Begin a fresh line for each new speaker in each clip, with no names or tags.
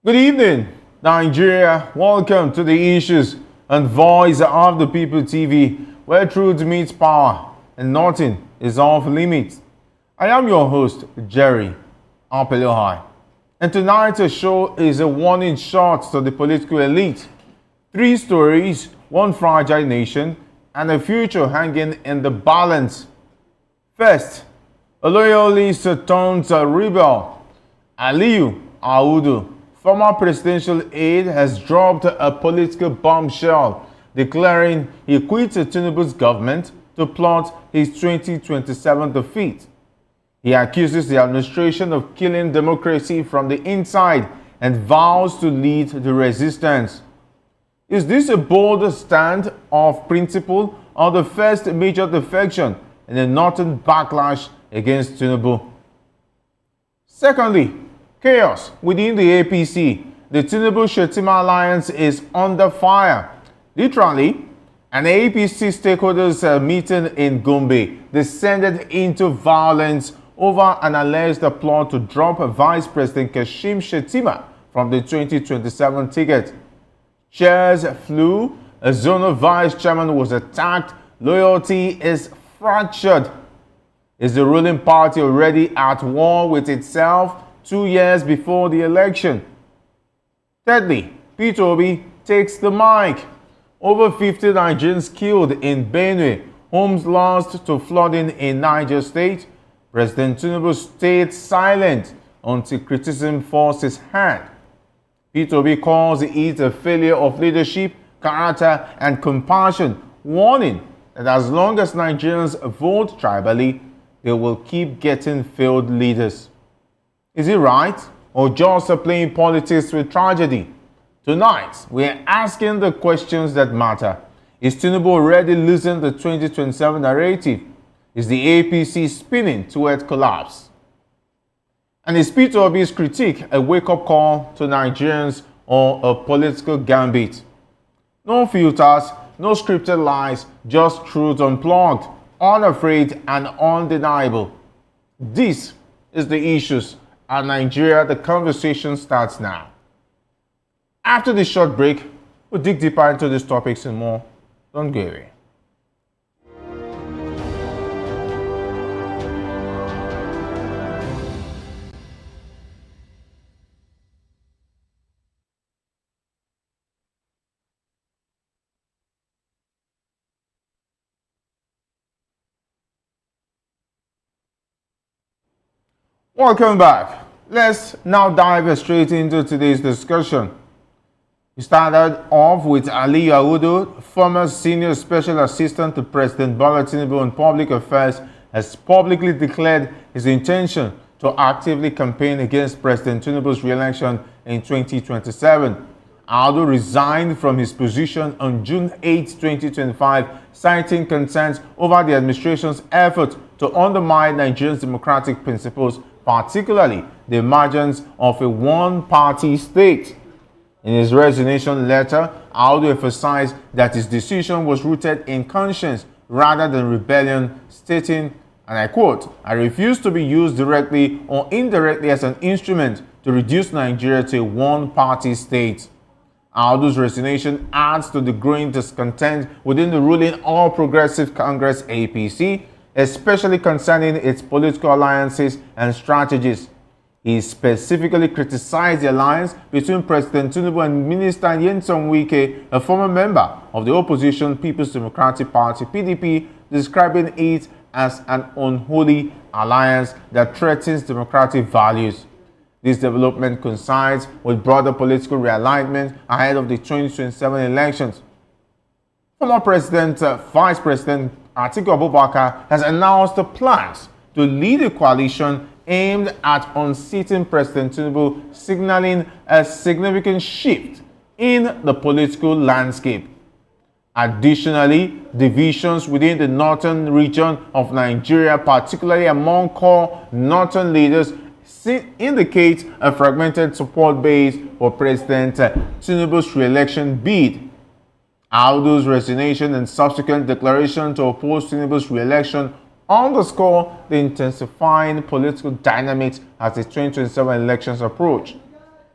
Good evening, Nigeria. Welcome to the Issues and Voice of the People TV, where truth meets power and nothing is off limits. I am your host, Jerry Apelohai, and tonight's show is a warning shot to the political elite. 3 stories, one fragile nation, and a future hanging in the balance. First, a loyalist turned rebel, Aliyu Audu, former presidential aide, has dropped a political bombshell, declaring he quits Tinubu's government to plot his 2027 defeat. He accuses the administration of killing democracy from the inside and vows to lead the resistance. Is this a bold stand of principle or the first major defection in a northern backlash against Tinubu? Secondly, chaos within the APC. The Tinubu-Shettima alliance is under fire. Literally, an APC stakeholders meeting in Gombe descended into violence over an alleged plot to drop Vice President Shettima from the 2027 ticket. Chairs flew, a zonal vice chairman was attacked, loyalty is fractured. Is the ruling party already at war with itself 2 years before the election? Thirdly, Peter Obi takes the mic. Over 50 Nigerians killed in Benue, homes lost to flooding in Niger State. President Tinubu stayed silent until criticism forced his hand. Peter Obi calls it a failure of leadership, character, and compassion, warning that as long as Nigerians vote tribally, they will keep getting failed leaders. Is it right, or just playing politics with tragedy? Tonight, we are asking the questions that matter. Is Tinubu already losing the 2027 narrative? Is the APC spinning toward collapse? And is Peter Obi's critique a wake-up call to Nigerians or a political gambit? No filters, no scripted lies, just truth unplugged, unafraid and undeniable. This is the Issues. And Nigeria, the conversation starts now. After this short break, we'll dig deeper into these topics and more. Don't go away. Welcome back. Let's now dive straight into today's discussion. We started off with Aliyu Audu, former senior special assistant to President Tinubu on public affairs, has publicly declared his intention to actively campaign against President Tinubu's re-election in 2027. Audu resigned from his position on June 8, 2025, citing concerns over the administration's effort to undermine Nigeria's democratic principles, particularly the emergence of a one-party state. In his resignation letter, Audu emphasized that his decision was rooted in conscience rather than rebellion, stating, and I quote, "I refuse to be used directly or indirectly as an instrument to reduce Nigeria to a one-party state." Audu's resignation adds to the growing discontent within the ruling All Progressive Congress APC, especially concerning its political alliances and strategies. He specifically criticized the alliance between President Tinubu and Minister Wiki, a former member of the opposition People's Democratic Party (PDP), describing it as an unholy alliance that threatens democratic values. This development coincides with broader political realignment ahead of the 2027 elections. Former Vice President Atiku Abubakar has announced plans to lead a coalition aimed at unseating President Tinubu, signaling a significant shift in the political landscape. Additionally, divisions within the northern region of Nigeria, particularly among core northern leaders, indicate a fragmented support base for President Tinubu's re-election bid. Audu's resignation and subsequent declaration to oppose Tinubu's re-election underscore the intensifying political dynamics as the 2027 elections approach.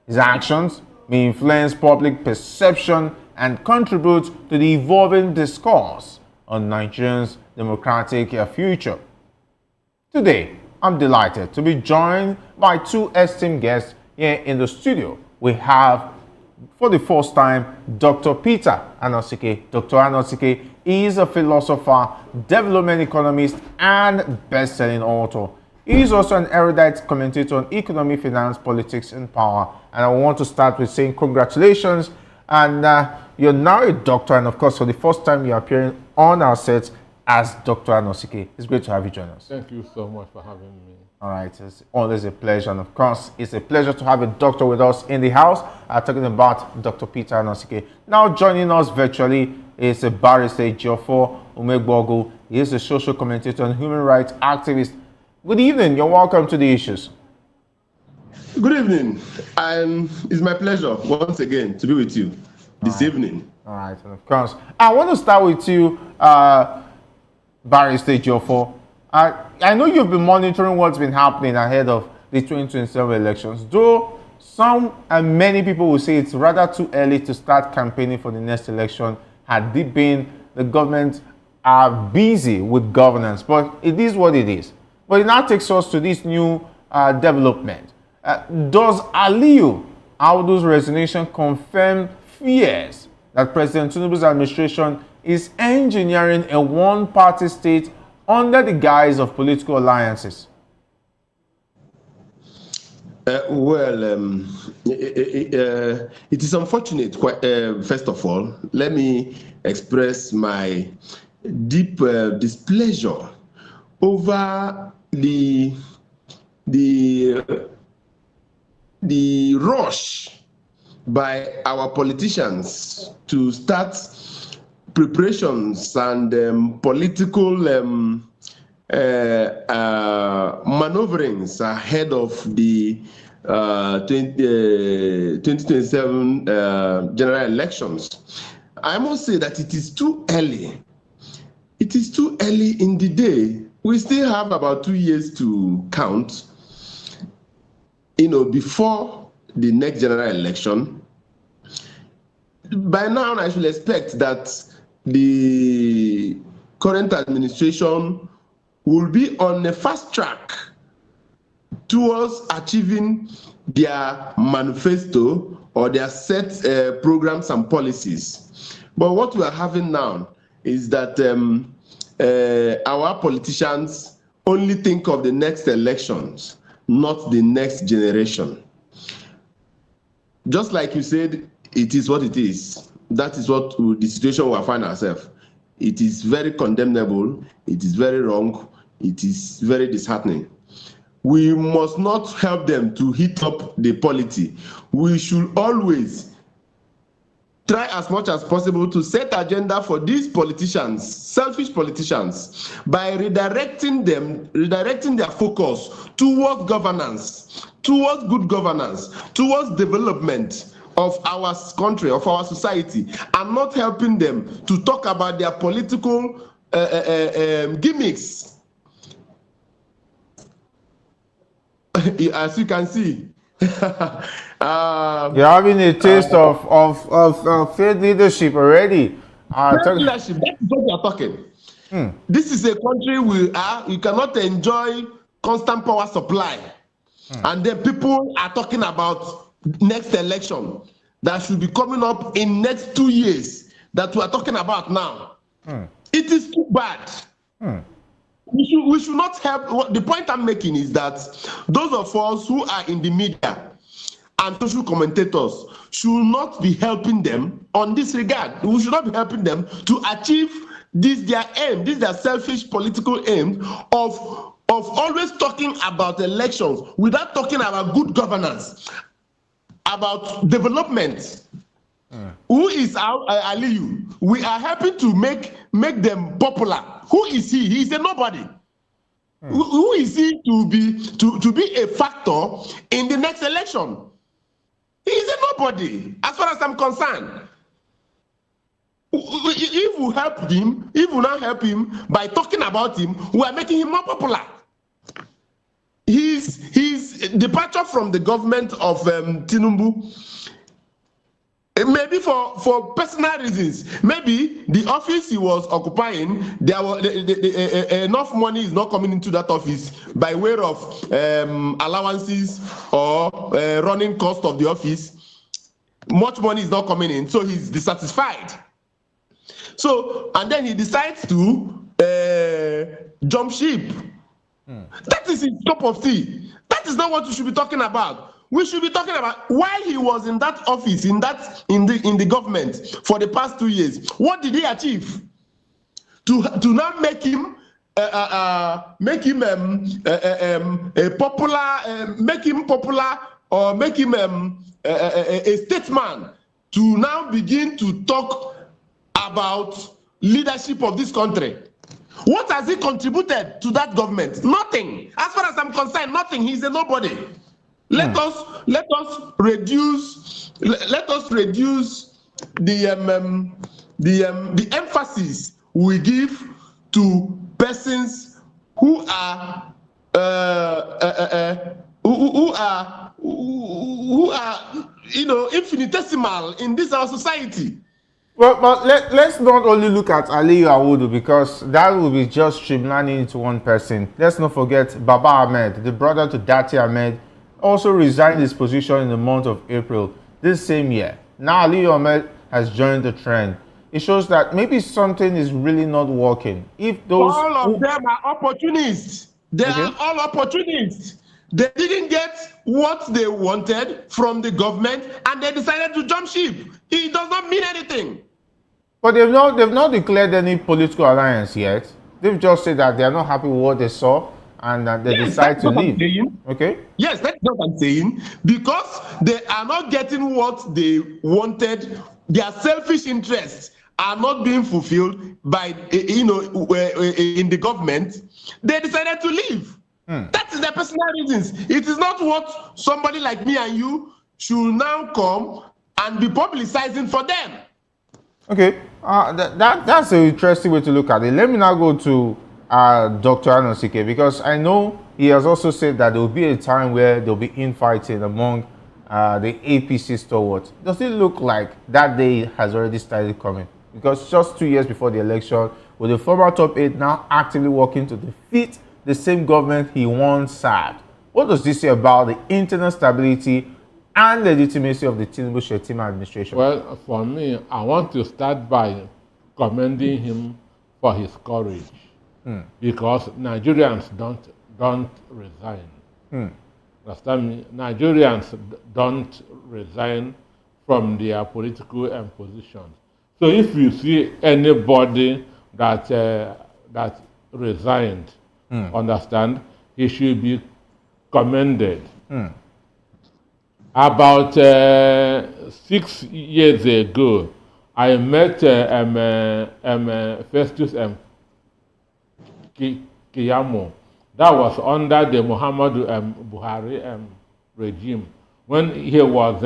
His actions may influence public perception and contribute to the evolving discourse on Nigerians' democratic future. Today, I'm delighted to be joined by two esteemed guests here in the studio. We have, for the first time, Dr. Peter Akinsiki. Dr. Akinsiki is a philosopher, development economist, and best-selling author. He is also an erudite commentator on economy, finance, politics, and power. And I want to start with saying congratulations. And you're now a doctor, and of course, for the first time, you're appearing on our set as Dr. Akinsiki. It's great to have you join us.
Thank you so much for having me.
All right, it's always a pleasure, and of course, it's a pleasure to have a doctor with us in the house. Talking about Dr. Peter Akinsiki. Now joining us virtually is a barrister, Geoffrey Umegbogu. He is a social commentator and human rights activist. Good evening. You're welcome to the issues.
Good evening. It's my pleasure once again to be with you this evening.
All right, and of course, I want to start with you, Barrister Geoffrey. I know you've been monitoring what's been happening ahead of the 2027 elections, though some and many people will say it's rather too early to start campaigning for the next election, had it been the government are busy with governance, but it is what it is. But it now takes us to this new development. Does Aliyu Audu's resignation confirm fears that President Tinubu's administration is engineering a one-party state under the guise of political alliances?
It is unfortunate. First of all, let me express my deep displeasure over the rush by our politicians to start preparations and political maneuverings ahead of the 2027 general elections. I must say that it is too early. It is too early in the day. We still have about 2 years to count, before the next general election. By now, I should expect that the current administration will be on a fast track towards achieving their manifesto or their set programs and policies. But what we are having now is that our politicians only think of the next elections, not the next generation. Just like you said, it is what it is. That is what the situation we find ourselves. It is very condemnable. It is very wrong. It is very disheartening. We must not help them to heat up the polity. We should always try as much as possible to set agenda for these politicians, selfish politicians, by redirecting their focus towards governance, towards good governance, towards development of our country, of our society, and not helping them to talk about their political gimmicks. As you can see,
you're having a taste of failed leadership already.
Leadership, that is what we are talking. This is a country you cannot enjoy constant power supply. And then people are talking about next election that should be coming up in next 2 years that we are talking about now. It is too bad. We should not help. The point I'm making is that those of us who are in the media and social commentators should not be helping them on this regard. We should not be helping them to achieve their aim, their selfish political aim of always talking about elections without talking about good governance, about development. Who is Aliyu? We are helping to make them popular. Who is he? He is a nobody. Who is he to be a factor in the next election? He is a nobody, as far as I'm concerned. If we help him, if we not help him by talking about him, we are making him more popular. his departure from the government of Tinubu, maybe for personal reasons. Maybe the office he was occupying, there was enough money is not coming into that office by way of allowances or running cost of the office. Much money is not coming in, so he's dissatisfied. So, and then he decides to jump ship. That is his cup of tea. That is not what we should be talking about. We should be talking about while he was in that office, in the government for the past 2 years. What did he achieve? To now make him popular, make him popular, or make him a statesman, to now begin to talk about leadership of this country. What has he contributed to that government? Nothing. As far as I'm concerned, nothing. He's a nobody. Let us reduce the emphasis we give to persons who are infinitesimal in this our society.
Well, but let's not only look at Aliyu Awudu, because that will be just streamlining into one person. Let's not forget Baba Ahmed, the brother to Dati Ahmed, also resigned his position in the month of April this same year. Now Aliyu Ahmed has joined the trend. It shows that maybe something is really not working. If those
all of them are opportunists. They are all opportunists. They didn't get what they wanted from the government, and they decided to jump ship. It does not mean anything.
But they've not declared any political alliance yet. They've just said that they are not happy with what they saw, and that they decide to leave. Okay?
Yes, that's what I'm saying. Because they are not getting what they wanted. Their selfish interests are not being fulfilled by, in the government. They decided to leave. That is their personal reasons. It is not what somebody like me and you should now come and be publicizing for them.
Okay, that's an interesting way to look at it. Let me now go to Dr. Akinsiki, because I know he has also said that there will be a time where there will be infighting among the APC stalwarts. Does it look like that day has already started coming? Because just 2 years before the election, with the former top 8 now actively working to defeat the same government he once served. What does this say about the internal stability and legitimacy of the Tinubu Shettima administration?
Well, for me, I want to start by commending him for his courage, because Nigerians don't resign. Understand me? Nigerians don't resign from their political positions. So if you see anybody that resigned, understand, he should be commended. About 6 years ago, I met Festus Keyamo. That was under the Muhammadu Buhari regime, when he was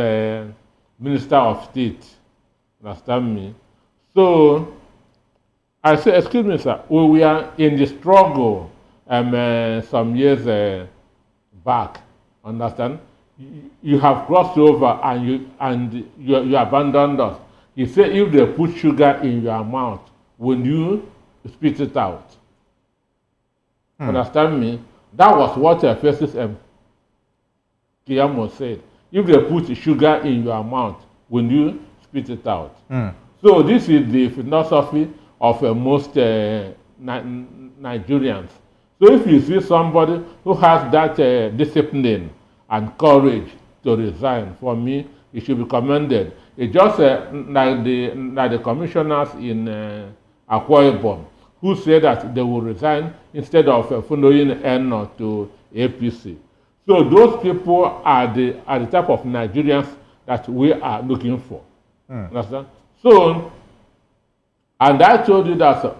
Minister of State. Understand me? So I said, excuse me, sir, we are in the struggle some years back. Understand? You have crossed over and you abandoned us. He said, if they put sugar in your mouth, will you spit it out? Understand me? That was what Festus Kiyamo said. If they put sugar in your mouth, will you spit it out? So this is the philosophy of most Nigerians. So if you see somebody who has that discipline and courage to resign, for me, it should be commended. It's just like the commissioners in Akwa Ibom, who said that they will resign instead of following N to APC. So those people are the type of Nigerians that we are looking for. Understand? So, and I told you that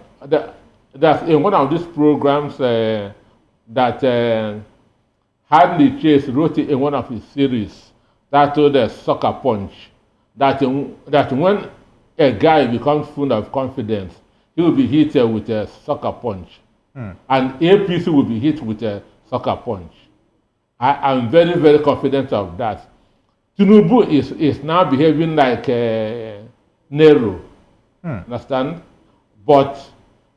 in one of these programs that Hadley Chase wrote in one of his series, that told a sucker punch, that when a guy becomes full of confidence, he will be hit with a sucker punch. And APC will be hit with a sucker punch. I am very, very confident of that. Tinubu is now behaving like Nero, understand? But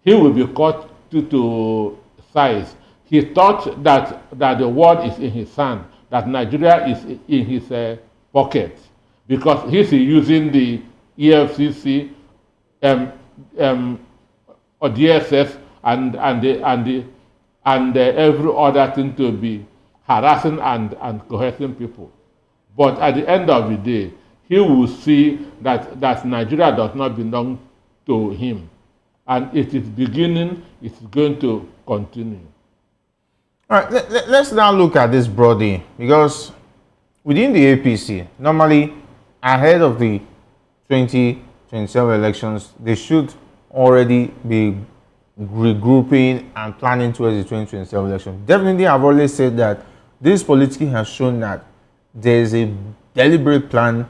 he will be caught to size. He thought that the world is in his hand, that Nigeria is in his pocket, because he's using the EFCC or DSS and every other thing to be harassing and coercing people. But at the end of the day, he will see that Nigeria does not belong to him. And it is beginning, it's going to continue.
All right, let's now look at this broadly, because within the APC, normally ahead of the 2027 elections, they should already be regrouping and planning towards the 2027 election. Definitely, I've always said that this politically has shown that there is a deliberate plan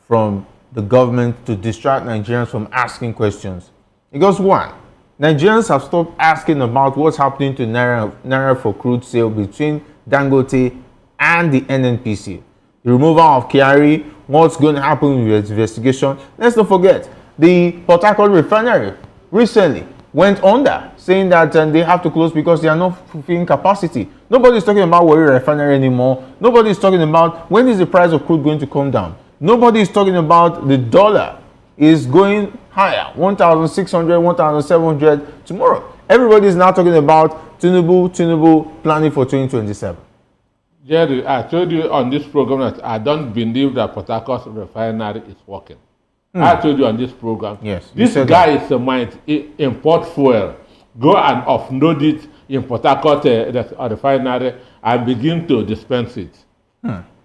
from the government to distract Nigerians from asking questions. Because one, Nigerians have stopped asking about what's happening to Naira for crude sale between Dangote and the NNPC. The removal of Kyari, what's going to happen with the investigation. Let's not forget, the Port Harcourt refinery recently went under, saying that they have to close because they are not fulfilling capacity. Nobody's talking about Warri refinery anymore. Nobody's talking about when is the price of crude going to come down. Nobody's talking about the dollar is going higher, 1,600, 1,700 tomorrow. Everybody's now talking about Tinubu planning for 2027.
Jerry, I told you on this program that I don't believe that Port Harcourt refinery is working. I told you on this program.
Yes.
This guy is a mind import fuel, go and offload it in Port Harcourt refinery and begin to dispense it.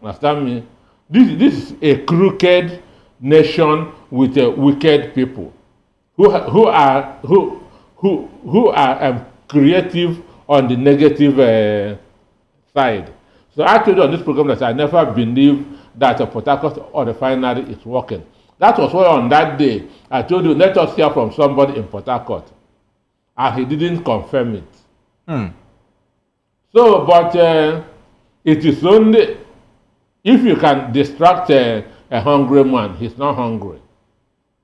Understand me? This is a crooked nation with wicked people who are creative on the negative side. So I told you on this program that I never believe that a Port Harcourt refinery is working. That was why on that day I told you, let us hear from somebody in Port Harcourt, and he didn't confirm it. So, but it is only if you can distract a hungry man, he's not hungry.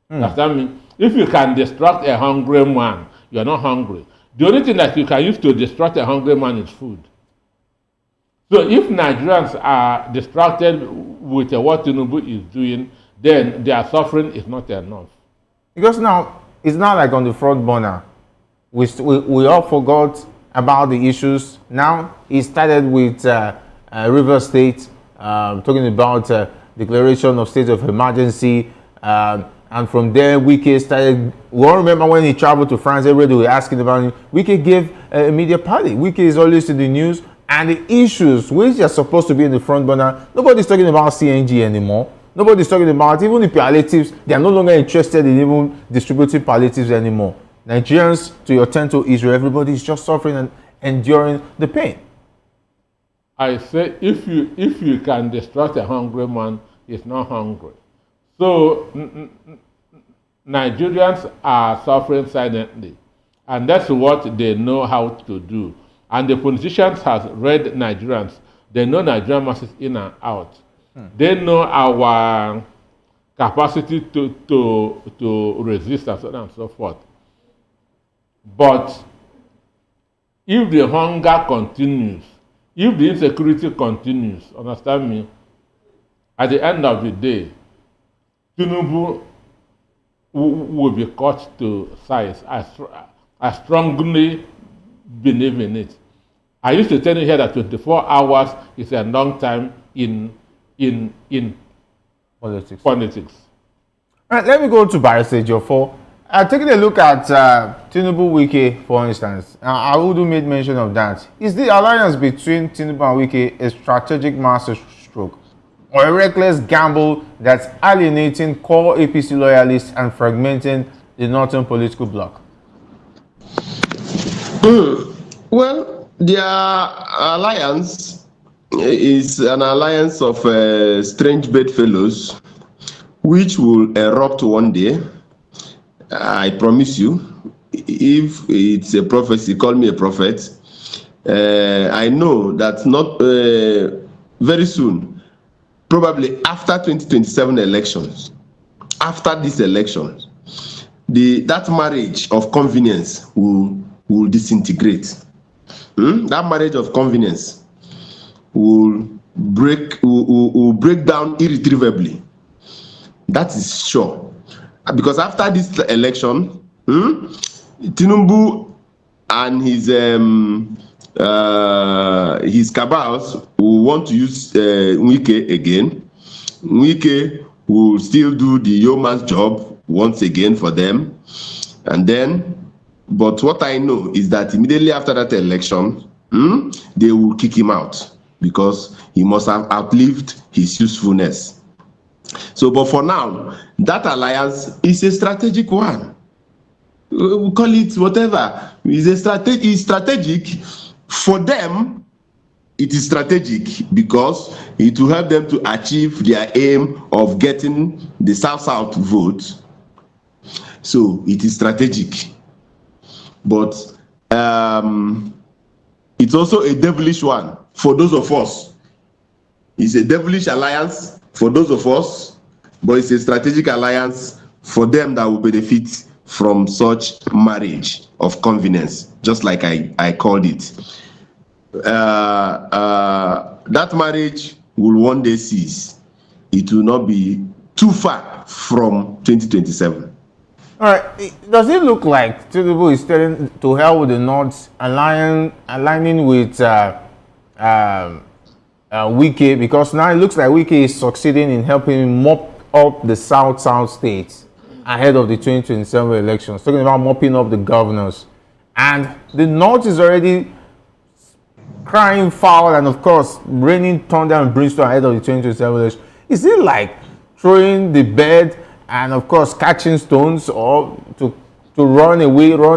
Understand me? If you can distract a hungry man, you're not hungry. The only thing that you can use to distract a hungry man is food. So if Nigerians are distracted with what Tinubu is doing, then their suffering is not enough.
Because now, it's not like on the front burner. We all forgot about the issues. Now, it started with River State, talking about declaration of state of emergency. And from there, Wiki started. We all remember when he traveled to France, everybody was asking about him. Wiki gave a media party. Wiki is always in the news. And the issues which are supposed to be in the front burner, nobody's talking about CNG anymore. Nobody's talking about even the palliatives. They are no longer interested in even distributing palliatives anymore. Nigerians, to your turn to Israel, everybody is just suffering and enduring the pain.
I say if you can distract a hungry man, he's not hungry. So Nigerians are suffering silently, and that's what they know how to do. And the politicians have read Nigerians. They know Nigerian masses in and out. They know our capacity to resist and so on and so forth. But if the hunger continues, if the insecurity continues, understand me, at the end of the day, Tinubu will be caught to size. I strongly believe in it. I used to tell you here that 24 hours is a long time in politics.
All right, let me go to Barrister Jofo. Taking a look at Tinubu Wiki, for instance, Audu made mention of that. Is the alliance between Tinubu and Wiki a strategic master stroke or a reckless gamble that's alienating core APC loyalists and fragmenting the northern political bloc?
Well, their alliance is an alliance of strange bedfellows, which will erupt one day. I promise you. If it's a prophecy, call me a prophet. I know that not very soon, probably after 2027 elections, after these elections, that marriage of convenience will disintegrate. That marriage of convenience will break down irretrievably. That is sure. Because after this election, Tinubu and his cabals will want to use wiki again. Wiki will still do the yeoman's job once again for them. And then, but what I know is that immediately after that election, they will kick him out because he must have outlived his usefulness. So, but for now, that alliance is a strategic one. We call it whatever. It's strategic for them. It is strategic because it will help them to achieve their aim of getting the South-South vote. So it is strategic. But it's also a devilish one for those of us. It's a devilish alliance for those of us, but it's a strategic alliance for them that will benefit from such marriage of convenience, just like I called it. That marriage will one day cease. It will not be too far from 2027.
All right. Does it look like Tinubu is telling to hell with the North, aligning with Wiki? Because now it looks like Wiki is succeeding in helping him mop up the South states ahead of the 2027 elections, talking about mopping up the governors. And the North is already crying foul and, of course, raining thunder and brimstone ahead of the 2027 elections. Is it like throwing the bed and, of course, catching stones, or to run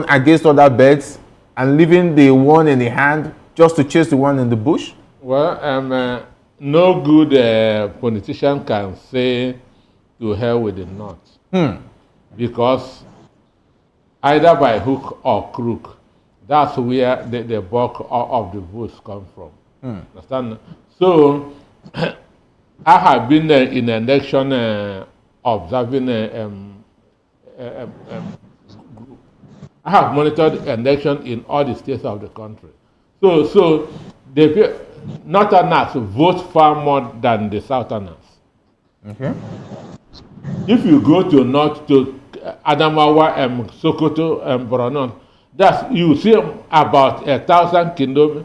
against other beds and leaving the one in the hand just to chase the one in the bush?
Well, no good politician can say to hell with the North. Because either by hook or crook, that's where the bulk of the votes come from. Understand? So, I have been in an election observing I have monitored election in all the states of the country. So the Northerners vote far more than the Southerners.
Okay.
If you go to North, to Adamawa, Sokoto, Borno, you see about 1,000 kilometers.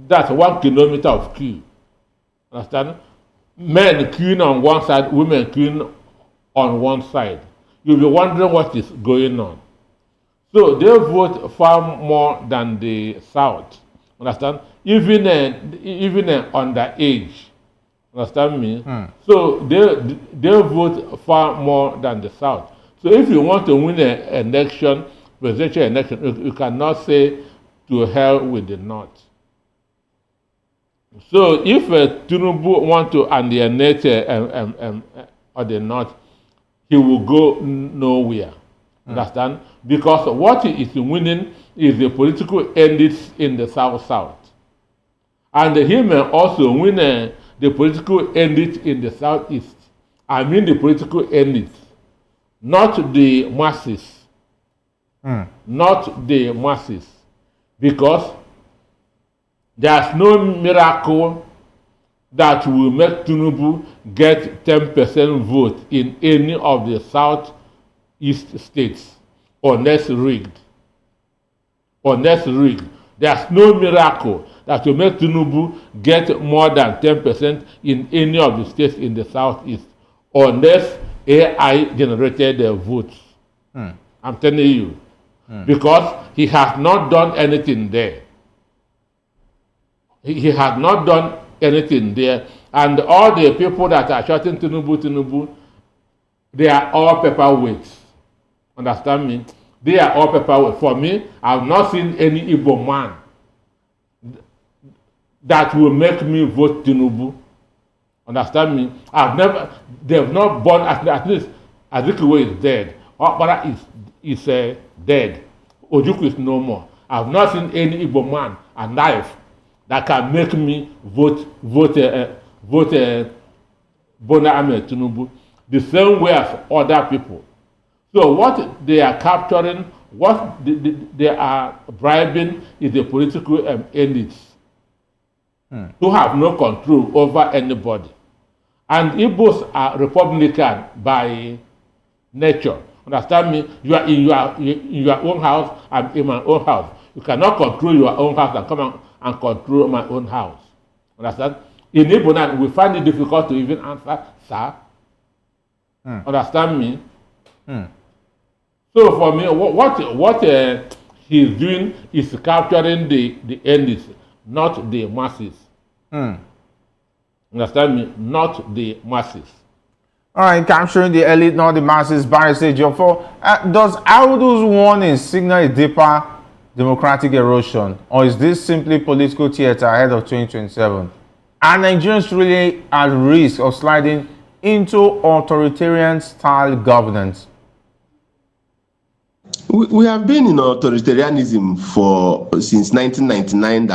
That's 1 kilometer of queue. Understand? Men queuing on one side, women queuing on one side. You'll be wondering what is going on. So they vote far more than the South. Understand? Even underage. Understand me? So they vote far more than the South. So if you want to win an election, presidential election, you cannot say to hell with the North. So if Tinubu want to alienate the North, he will go nowhere. Understand? Because what he is winning is the political elites in the South. And he may also win the political elite in the Southeast. I mean the political elite, not the masses. Not the masses. Because there's no miracle that will make Tinubu get 10% vote in any of the Southeast states unless rigged. Unless rigged. There's no miracle that will make Tinubu get more than 10% in any of the states in the Southeast unless AI generated the votes. I'm telling you. Because he has not done anything there. He has not done anything there. And all the people that are shouting Tinubu, they are all paperweights. Understand me? They are all paperweights. For me, I've not seen any Igbo man that will make me vote Tinubu. Understand me? They've not born, at least Azikiwe is dead. Okpara is dead. Ojukwu is no more. I've not seen any Igbo man alive that can make me vote Bola Ahmed Tinubu the same way as other people. So what they are capturing, what they are bribing is the political elites who have no control over anybody. And Igbos are Republican by nature. Understand me? You are in your own house, I'm in my own house. You cannot control your own house and come and control my own house. Understand? In Igbo land, we find it difficult to even answer, sir. Understand me? So for me, what he's doing is capturing the elites, not the masses. Understand me? Not the masses.
All right, capturing the elite, not the masses. Barrister Jofo, does Audu's warning signal a deeper democratic erosion, or is this simply political theater ahead of 2027? Are Nigerians really at risk of sliding into authoritarian-style governance?
We have been in authoritarianism since 1999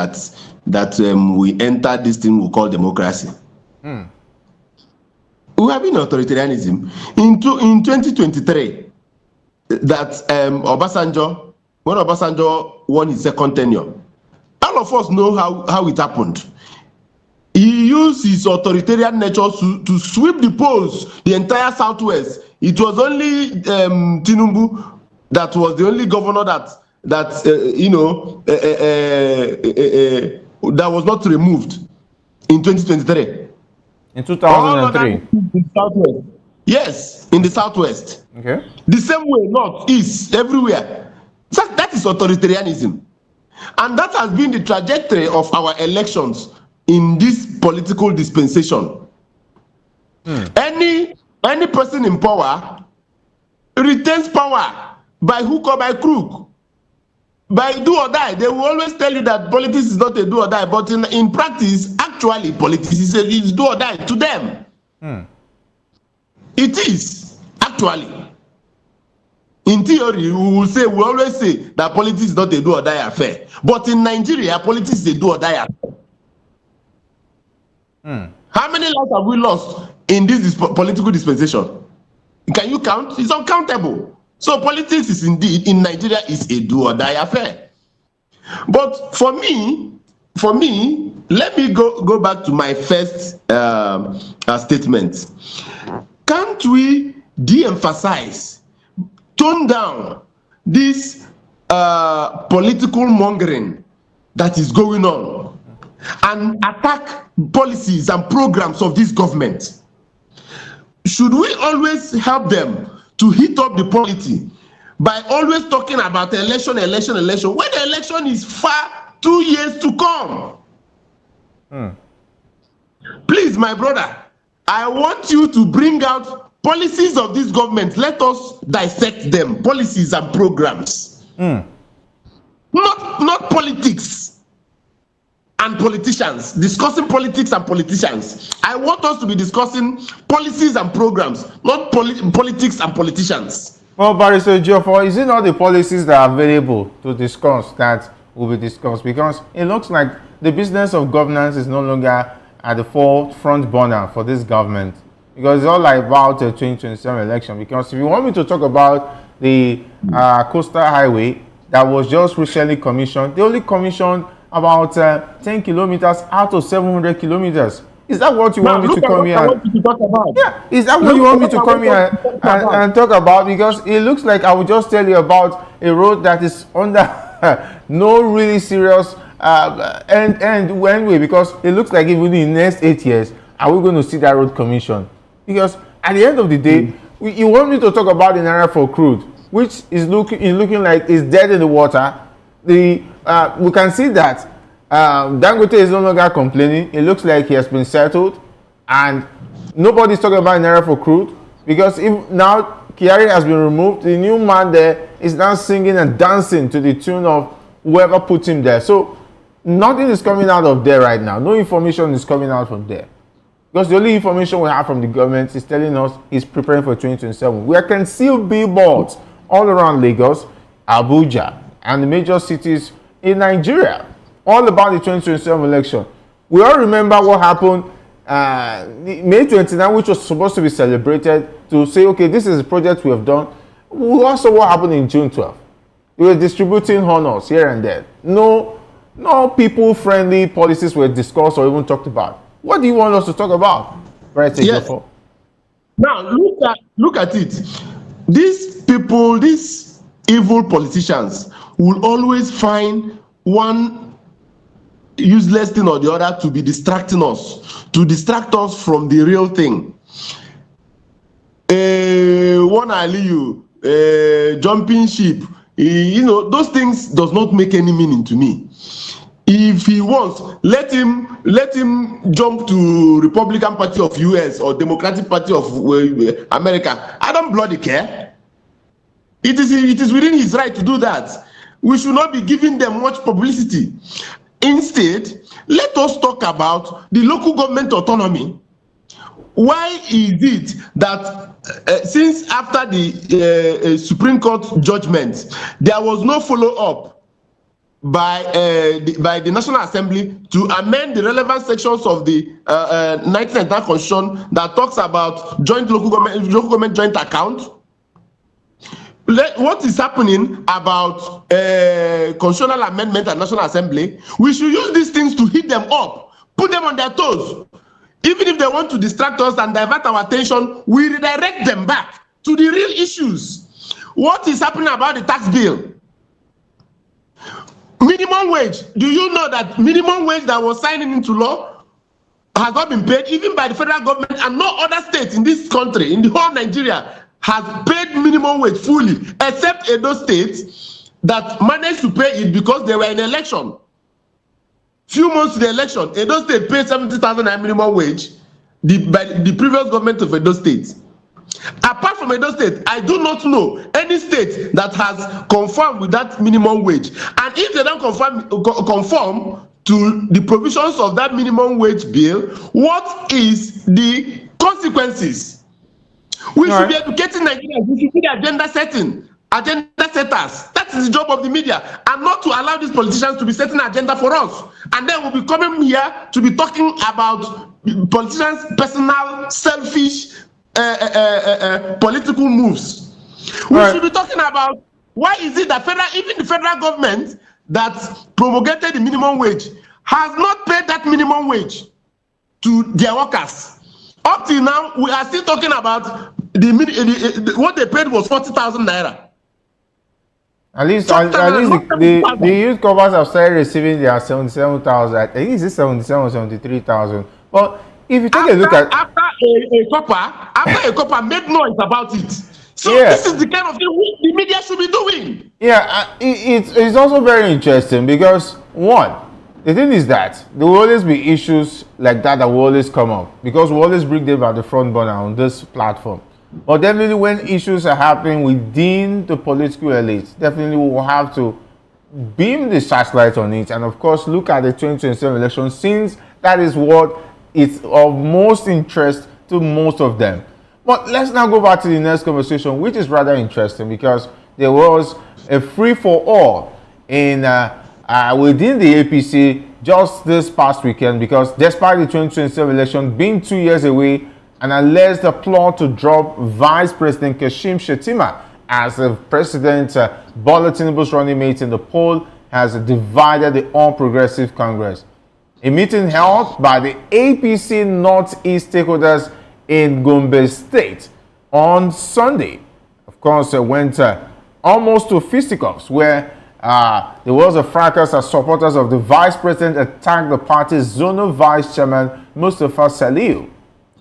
that we entered this thing we call democracy. We have been in authoritarianism. In 2023, that Obasanjo, when Obasanjo won his second tenure, all of us know how it happened. He used his authoritarian nature to sweep the polls, the entire Southwest. It was only Tinubu that was the only governor that was not removed in 2023.
In 2003?
In the Southwest. Yes, in the Southwest.
Okay.
The same way, North, East, everywhere. That is authoritarianism. And that has been the trajectory of our elections in this political dispensation. Any person in power retains power by hook or by crook, by do or die. They will always tell you that politics is not a do or die, but in practice, actually, politics is do or die to them. It is, actually. In theory, we always say that politics is not a do or die affair. But in Nigeria, politics is a do or die affair. How many lives have we lost in this political dispensation? Can you count? It's uncountable. So politics is indeed in Nigeria is a do or die affair. But for me, let me go back to my first statement. Can't we de-emphasize, tone down this political mongering that is going on and attack policies and programs of this government? Should we always help them to heat up the polity by always talking about election, when the election is far 2 years to come? Please, my brother, I want you to bring out policies of this government. Let us dissect them, policies and programs. Not politics and politicians, discussing politics and politicians. I want us to be discussing policies and programs, not politics and politicians.
Well, Barrister Jofo, is it not the policies that are available to discuss that will be discussed? Because it looks like the business of governance is no longer at the forefront burner for this government. Because it's all like about the 2027 election. Because if you want me to talk about the coastal highway that was just recently commissioned, they only commissioned about 10 kilometers out of 700 kilometers. Is that what you want me to come here? Yeah, is that what you want me to come here and talk about? Because it looks like I will just tell you about a road that is under no really serious end way, because it looks like even in the next 8 years, are we going to see that road commission? Because at the end of the day, you want me to talk about the naira for crude, which is looking like it's dead in the water. We can see that Dangote is no longer complaining. It looks like he has been settled, and nobody's talking about naira for crude, because if now Kyari has been removed, the new man there is now singing and dancing to the tune of whoever put him there. So nothing is coming out of there right now. No information is coming out from there, because the only information we have from the government is telling us he's preparing for 2027. We can see billboards all around Lagos, Abuja, and the major cities in Nigeria, all about the 2027 election. We all remember what happened May 29, which was supposed to be celebrated, to say, okay, this is a project we have done. We also what happened in June 12. We were distributing honors here and there. No people-friendly policies were discussed or even talked about. What do you want us to talk about? Right,
yes. Now look at it. These people, these evil politicians, will always find one useless thing or the other to be distracting us, to distract us from the real thing. One Aliyu, jumping ship, you know, those things does not make any meaning to me. If he wants, let him jump to Republican Party of US or Democratic Party of America. I don't bloody care. It is within his right to do that. We should not be giving them much publicity. Instead, let us talk about the local government autonomy. Why is it that since after the Supreme Court judgment, there was no follow-up by the National Assembly to amend the relevant sections of the 1999 Constitution that talks about local government joint account? What is happening about constitutional amendment at National Assembly? We should use these things to hit them up, put them on their toes. Even if they want to distract us and divert our attention, we redirect them back to the real issues. What is happening about the tax bill? Minimum wage. Do you know that minimum wage that was signed into law has not been paid even by the federal government, and no other state in this country, in the whole Nigeria, has paid minimum wage fully, except Edo State that managed to pay it because they were in election. Few months to the election, Edo State paid 70,000 minimum wage by the previous government of Edo State. Apart from Edo State, I do not know any state that has conformed with that minimum wage. And if they don't conform to the provisions of that minimum wage bill, what is the consequences? We should be educating Nigerians. We should be the agenda setters. That is the job of the media, and not to allow these politicians to be setting an agenda for us. And then we'll be coming here to be talking about politicians' personal, selfish, political moves. We should be talking about why is it that even the federal government that promulgated the minimum wage has not paid that minimum wage to their workers. Up till now, we are still talking about what they paid was 40,000 naira.
At least the youth corps have started receiving their 77,000. I think it's 77 or 73,000. But if you take a look at
after a copper made noise about it. So this is the kind of thing the media should be doing.
Yeah, it's also very interesting because the thing is that there will always be issues like that will always come up because we always bring them at the front burner on this platform. But definitely when issues are happening within the political elite, definitely we will have to beam the searchlight on it and of course look at the 2027 election, since that is what is of most interest to most of them. But let's now go back to the next conversation, which is rather interesting because there was a free-for-all in within the APC just this past weekend, because despite the 2027 election being 2 years away, an alleged plot to drop Vice President Shettima as the President Bola Tinubu's running mate in the poll has divided the All Progressive Congress. A meeting held by the APC Northeast stakeholders in Benue State on Sunday, of course, went almost to fisticuffs, where there was a fracas as supporters of the Vice President attacked the party's zonal Vice Chairman, Mustafa Saliu.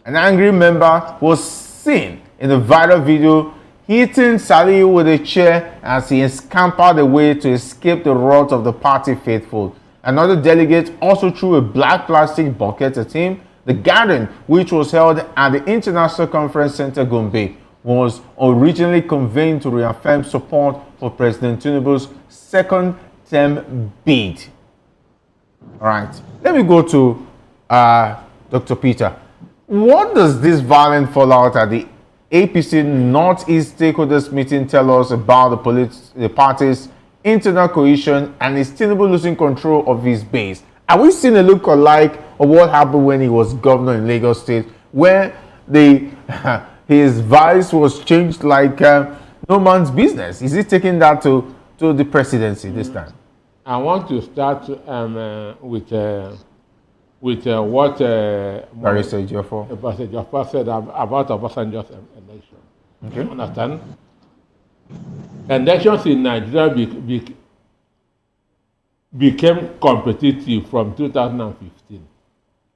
An angry member was seen in the viral video hitting Saliu with a chair as he scampered away to escape the wrath of the party faithful. Another delegate also threw a black plastic bucket at him. The gathering, which was held at the International Conference Center Gombe, was originally convened to reaffirm support for President Tinubu's second term bid. All right, let me go to Dr. Peter. What does this violent fallout at the APC Northeast stakeholders meeting tell us about the party's internal cohesion, and is Tinubu losing control of his base? Are we seeing a look-alike of what happened when he was governor in Lagos State, where his vice was changed like no man's business? Is he taking that to the presidency this time?
I want to start with what
Barrister
Jaffa said about Obasanjo's election.
Okay.
Understand? Elections in Nigeria became competitive from 2015.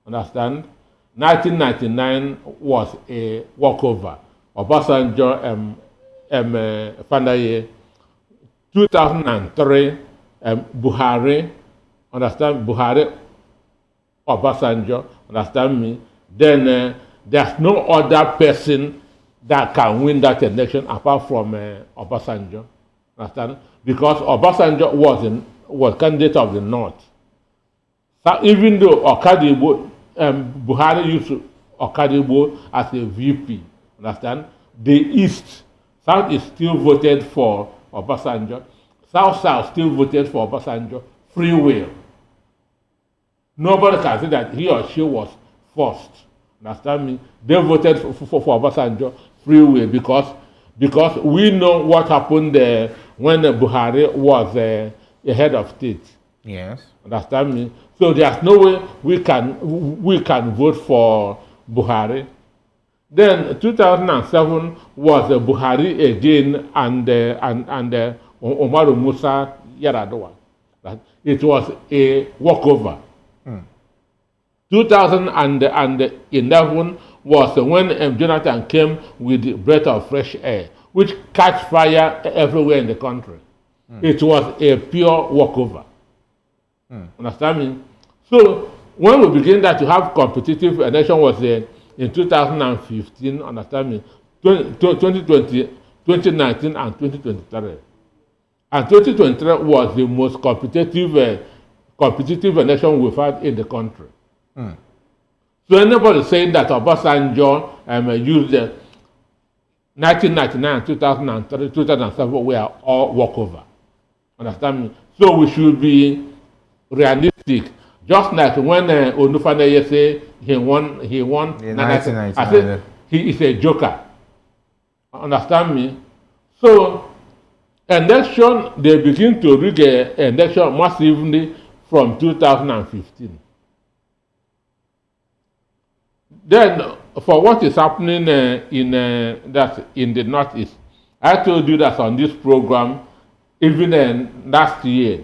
Understand? 1999 was a walkover. Obasanjo, Fandaye. 2003, Buhari. Understand? Buhari, Obasanjo. Understand me? Then there's no other person that can win that election apart from Obasanjo. Understand? Because Obasanjo was candidate of the North. So even though Okadibo, Buhari used Okadibo as a VP, understand? The East, South-East still voted for Obasanjo. South-South still voted for Obasanjo. Free will. Nobody can say that he or she was forced. Understand me? They voted for Obasanjo free will because we know what happened when Buhari was a head of state.
Yes.
Understand me? So there's no way we can vote for Buhari. Then 2007 was Buhari again and Umaru Musa Yar'Adua. It was a walkover. 2011 was when Jonathan came with the breath of fresh air, which catch fire everywhere in the country. It was a pure walkover. Understand me? So when we began that to have competitive election was in 2015, understand me? 2020, 2019 and 2023. And 2023 was the most competitive election we've had in the country. So anybody saying that Obasanjo used 1999 and 2003, 2007 were all walkover. Understand me? So we should be realistic. Just like when Onufanaye say he won in
1999.
I said he is a joker. Understand me? So election, they begin to rig election massively from 2015. Then, for what is happening in the Northeast, I told you that on this program, even last year,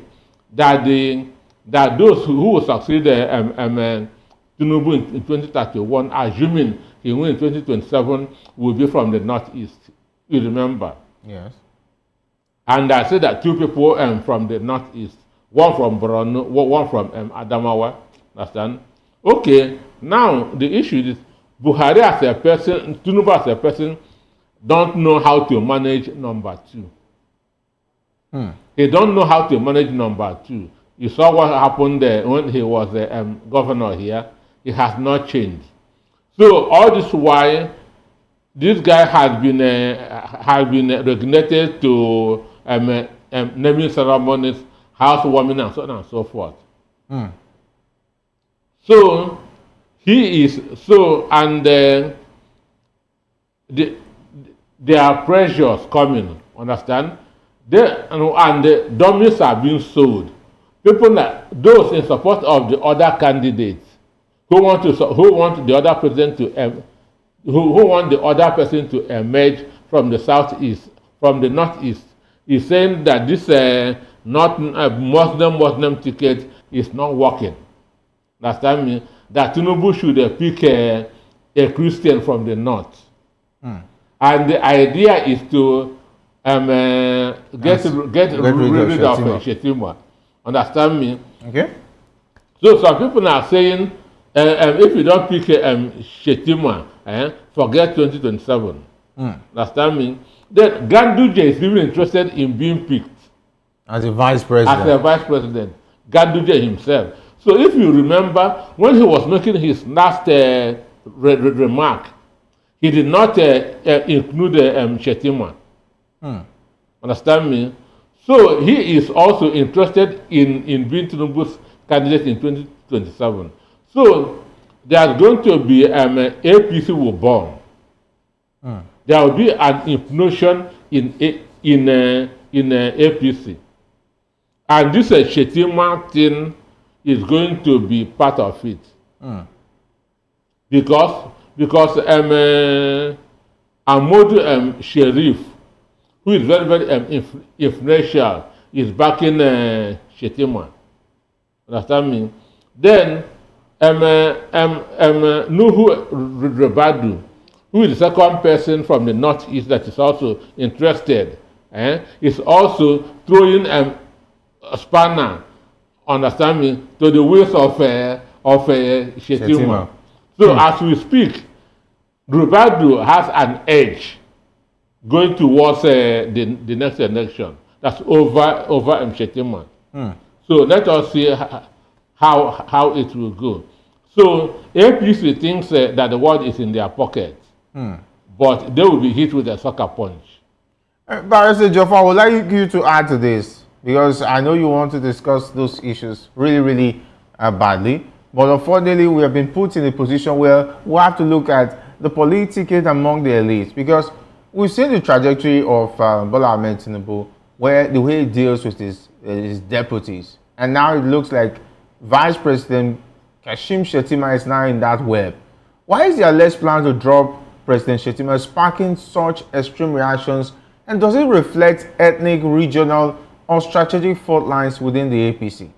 that those who will succeed Tinubu in 2031, assuming he win in 2027, will be from the Northeast. You remember?
Yes.
And I said that two people from the Northeast, one from Borno, one from Adamawa. Understand? Okay, now the issue is Buhari as a person, Tinubu as a person, don't know how to manage number two. He don't know how to manage number two. You saw what happened when he was governor here. It has not changed. So all this while, this guy has been resignated to naming ceremonies, housewarming, and so on and so forth. So he is and there are pressures coming. Understand? And the dummies are being sold. People like those in support of the other candidates who want the other president to who want the other person to emerge from the southeast, from the northeast, is saying that this not Muslim ticket is not working. Understand me? That Tinubu should pick a Christian from the north. And the idea is to get rid of Shettima. Understand me?
Okay.
So some people are saying, if you don't pick Shettima, forget 2027. Understand me? Then Ganduje is even interested in being picked
as a vice president.
As a vice president, Ganduje himself. So if you remember, when he was making his last remark, he did not include Shettima. Understand me? So he is also interested in being Tinubu's candidate in 2027. So there's going to be APC will burn. There will be an implosion in APC, and this Shettima thing is going to be part of it, because Amodu Sheriff, who is very influential, is backing Shettima. Understand me? Then Nuhu Rebadu, who is the second person from the Northeast that is also interested, is also throwing a spanner, understand me, to the wheels of Shettima. So as we speak, Rebadu has an edge going towards the next election. That's over Shettima. So let us see how it will go. So APC thinks that the world is in their pocket, but they will be hit with a sucker punch.
Barrister Joffa, I would like you to add to this, because I know you want to discuss those issues really badly, but unfortunately we have been put in a position where we have to look at the politicking among the elites, because we've seen the trajectory of Bola Ahmed Tinubu, where the way he deals with his deputies, and now it looks like Vice President Kashim Shettima is now in that web. Why is there less plan to drop President Shettima, sparking such extreme reactions, and does it reflect ethnic, regional, or strategic fault lines within the APC?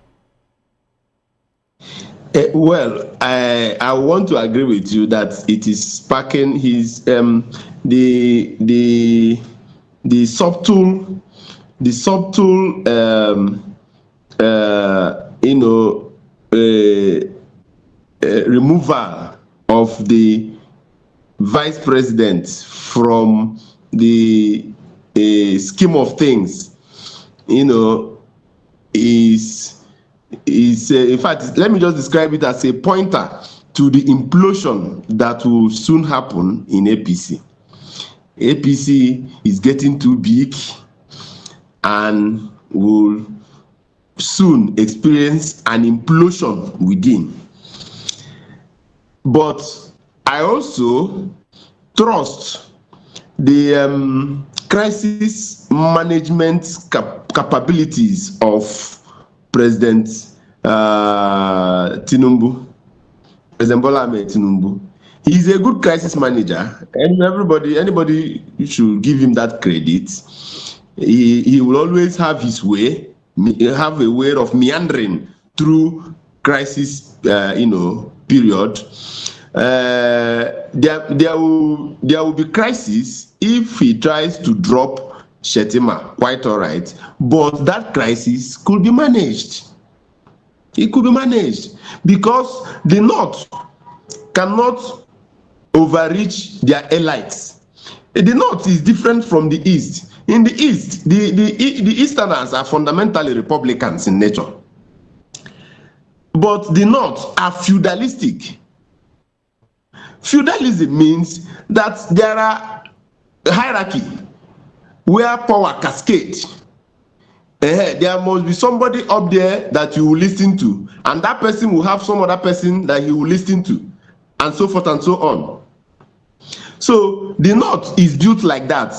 Well, I want to agree with you that it is sparking his the subtle removal of the vice president from the scheme of things, is in fact, let me just describe it as a pointer to the implosion that will soon happen in APC. APC is getting too big and will soon experience an implosion within. But I also trust the crisis management capabilities of President Tinubu, President Bola Ahmed Tinubu. He's a good crisis manager, and anybody should give him that credit. He will always have his way, have a way of meandering through crisis, period. There will be crisis if he tries to drop Shettima, quite all right, but that crisis could be managed. It could be managed because the North cannot overreach their elites. The North is different from the East. In the East, the Easterners are fundamentally Republicans in nature, but the North are feudalistic. Feudalism means that there are hierarchy where power cascades. There must be somebody up there that you will listen to, and that person will have some other person that he will listen to, and so forth and so on. So the North is built like that.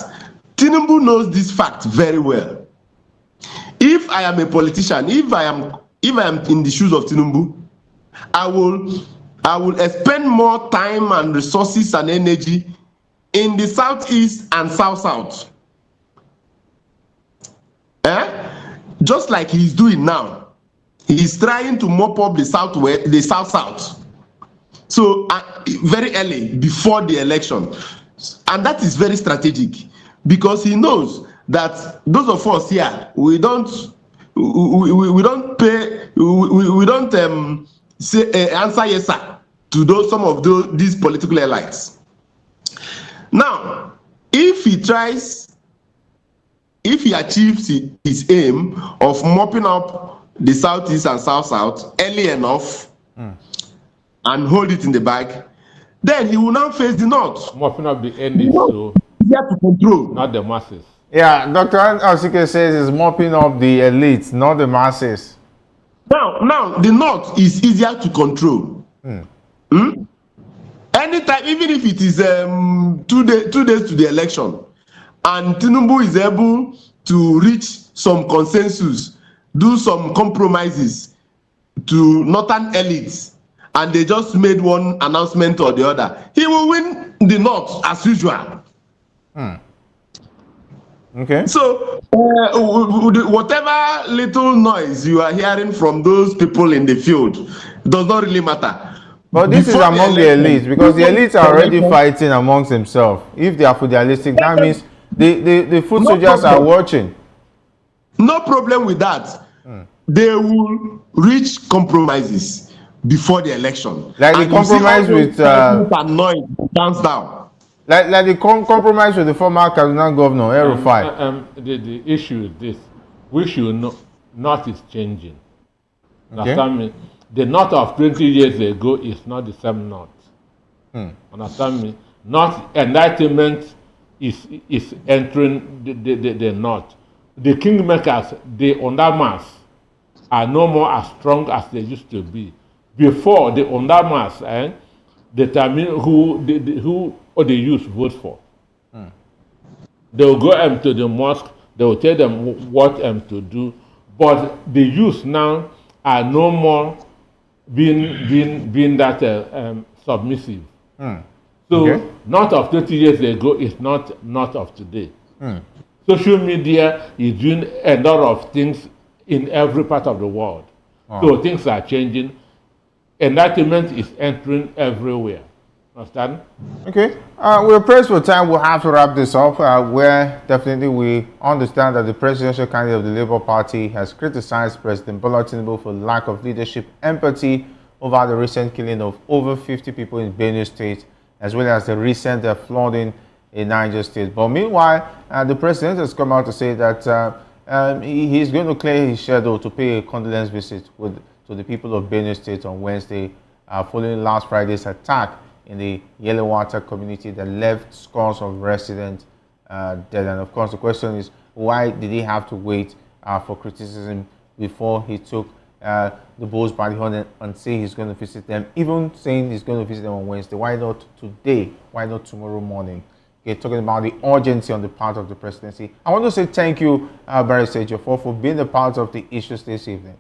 Tinubu knows this fact very well. If I am a politician, if I am in the shoes of Tinubu, I will expend more time and resources and energy in the Southeast and South. Just like he's doing now. He's trying to mop up the Southwest, the South. So very early before the election, and that is very strategic because he knows that those of us here we don't say answer yes sir to these political elites. Now, if he achieves his aim of mopping up the Southeast and South early enough and hold it in the bag, then he will now face the North.
Mopping up the ending, so
easier to control.
Not the masses.
Yeah, Dr. Akinsiki says it's mopping up the elites, not the masses.
Now, the North is easier to control. Anytime, even if it is 2 days to the election, and Tinubu is able to reach some consensus, do some compromises to northern elites, and they just made one announcement or the other, he will win the North as usual.
Okay.
So, whatever little noise you are hearing from those people in the field does not really matter.
But this is among the elites, because the elites are already fighting amongst themselves. If they are feudalistic, that means the foot soldiers are watching.
No problem with that. They will reach compromises before the election.
Like the compromise with
noise comes down.
Like the compromise with the former Kaduna governor, El-Rufai.
The issue is this: we should know North is changing.
Okay.
Understand me? The North of 20 years ago is not the same North. Understand me? North enlightenment is entering the North. The kingmakers, the undermass, are no more as strong as they used to be. Before, the undermass determine who the youth vote for. They will go to the mosque, they will tell them what to do, but the youth now are no more being that submissive. So, North of 30 years ago is not of today. Social media is doing a lot of things in every part of the world. So things are changing. Enlightenment is entering everywhere. Understand?
Okay. We're pressed for time. We'll have to wrap this up. Where definitely we understand that the presidential candidate of the Labour Party has criticized President Tinubu for lack of leadership, empathy over the recent killing of over 50 people in Benue State, as well as the recent flooding in Niger State. But meanwhile, the president has come out to say that he's going to clear his schedule to pay a condolence visit to the people of Benue State on Wednesday, following last Friday's attack in the Yellow Water community that left scores of residents dead. And of course, the question is, why did he have to wait for criticism before he took the bulls by the horn and say he's going to visit them, even saying he's going to visit them on Wednesday? Why not today? Why not tomorrow morning? Okay, talking about the urgency on the part of the presidency. I want to say thank you, Barrister Ejiofor, for being a part of the issues this evening.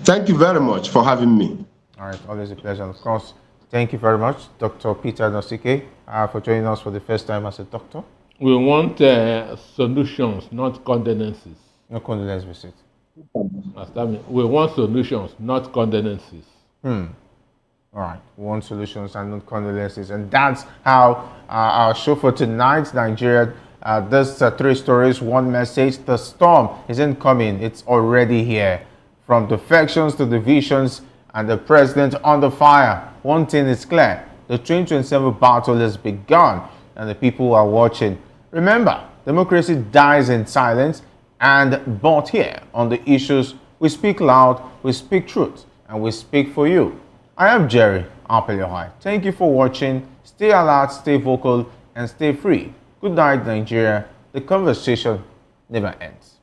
Thank you very much for having me.
All right, always a pleasure. And of course, thank you very much, Dr. Peter Akinsiki, for joining us for the first time as a doctor.
We want solutions, not condolences.
No condolence visit.
Understand me? We want solutions, not condolences.
All right, we want solutions and not condolences. And that's how our show for tonight, Nigeria, there's 3 stories, 1 message. The storm isn't coming, it's already here. From defections to divisions and the president under fire, one thing is clear: the 2027 battle has begun and the people are watching. Remember, democracy dies in silence, but here on the issues, we speak loud, we speak truth, and we speak for you. I am Jerry Apeliohai. Thank you for watching. Stay alert, stay vocal, and stay free. Good night, Nigeria. The conversation never ends.